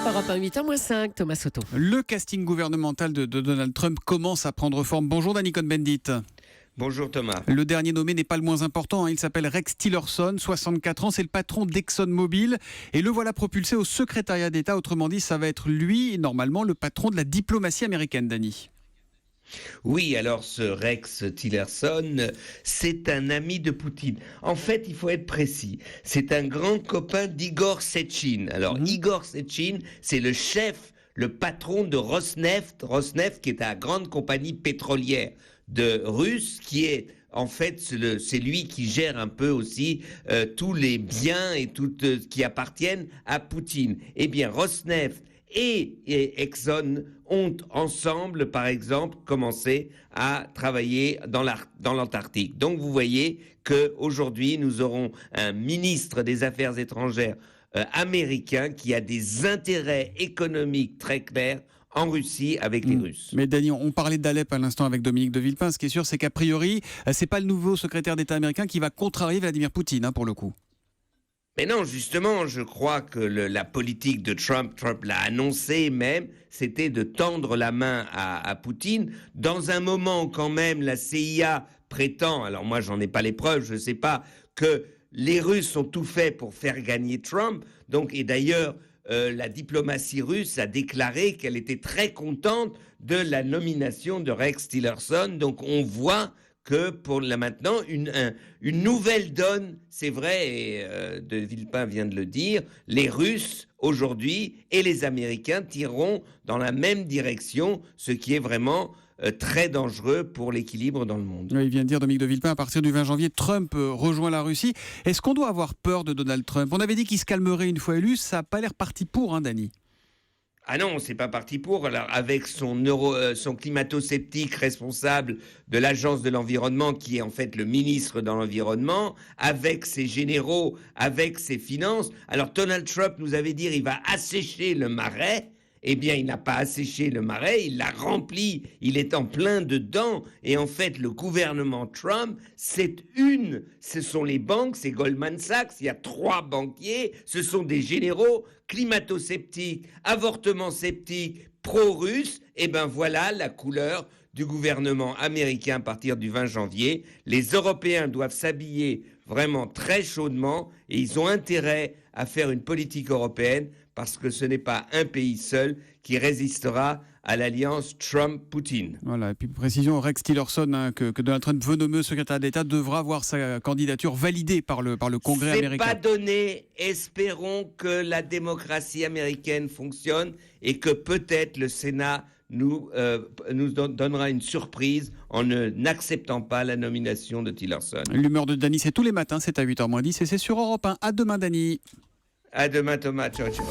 Europe 1, 8h-5, Thomas Soto. Le casting gouvernemental de Donald Trump commence à prendre forme. Bonjour Danny Cohn-Bendit. Bonjour Thomas. Le dernier nommé n'est pas le moins important. Il s'appelle Rex Tillerson, 64 ans. C'est le patron d'ExxonMobil. Et le voilà propulsé au secrétariat d'État. Autrement dit, ça va être lui, normalement, le patron de la diplomatie américaine, Danny. Oui, alors ce Rex Tillerson, c'est un ami de Poutine. En fait, il faut être précis. C'est un grand copain d'Igor Sechin. Alors, Igor Sechin, c'est le chef, le patron de Rosneft. Rosneft, qui est la grande compagnie pétrolière de Russe, qui est en fait, c'est lui qui gère un peu aussi tous les biens et tout qui appartiennent à Poutine. Eh bien, Rosneft et Exxon ont ensemble, par exemple, commencé à travailler dans l'Antarctique. Donc vous voyez qu'aujourd'hui, nous aurons un ministre des Affaires étrangères américain qui a des intérêts économiques très clairs en Russie avec les Russes. Mais Danny, on parlait d'Alep à l'instant avec Dominique de Villepin. Ce qui est sûr, c'est qu'a priori, c'est pas le nouveau secrétaire d'État américain qui va contrarier Vladimir Poutine, pour le coup. Mais non, justement, je crois que la politique de Trump l'a annoncé même, c'était de tendre la main à Poutine, dans un moment où quand même la CIA prétend, alors moi j'en ai pas les preuves, je sais pas, que les Russes ont tout fait pour faire gagner Trump, donc, et d'ailleurs, la diplomatie russe a déclaré qu'elle était très contente de la nomination de Rex Tillerson, donc on voit que pour là maintenant, une nouvelle donne, c'est vrai, et de Villepin vient de le dire, les Russes aujourd'hui et les Américains tireront dans la même direction, ce qui est vraiment très dangereux pour l'équilibre dans le monde. Oui, il vient de dire, Dominique de Villepin, à partir du 20 janvier, Trump rejoint la Russie. Est-ce qu'on doit avoir peur de Donald Trump? On avait dit qu'il se calmerait une fois élu, ça n'a pas l'air parti pour, Danny. Ah non, c'est pas parti pour. Alors, avec son climato-sceptique responsable de l'Agence de l'environnement, qui est en fait le ministre dans l'environnement, avec ses généraux, avec ses finances. Alors, Donald Trump nous avait dit qu'il va assécher le marais. Eh bien, il n'a pas asséché le marais, il l'a rempli, il est en plein dedans. Et en fait, le gouvernement Trump, ce sont les banques, c'est Goldman Sachs, il y a 3 banquiers, ce sont des généraux climato-sceptiques, avortement sceptiques, pro-russes. Eh bien, voilà la couleur du gouvernement américain à partir du 20 janvier. Les Européens doivent s'habiller vraiment très chaudement et ils ont intérêt à faire une politique européenne parce que ce n'est pas un pays seul qui résistera à l'alliance Trump-Poutine. Voilà, et puis précision, Rex Tillerson, que Donald Trump veut nommer secrétaire d'État, devra avoir sa candidature validée par le Congrès américain. C'est pas donné. Espérons que la démocratie américaine fonctionne et que peut-être le Sénat nous donnera une surprise en n'acceptant pas la nomination de Tillerson. L'humeur de Danny, c'est tous les matins, c'est à 8h-10 et c'est sur Europe 1. À demain, Danny. À demain Thomas, ciao ciao.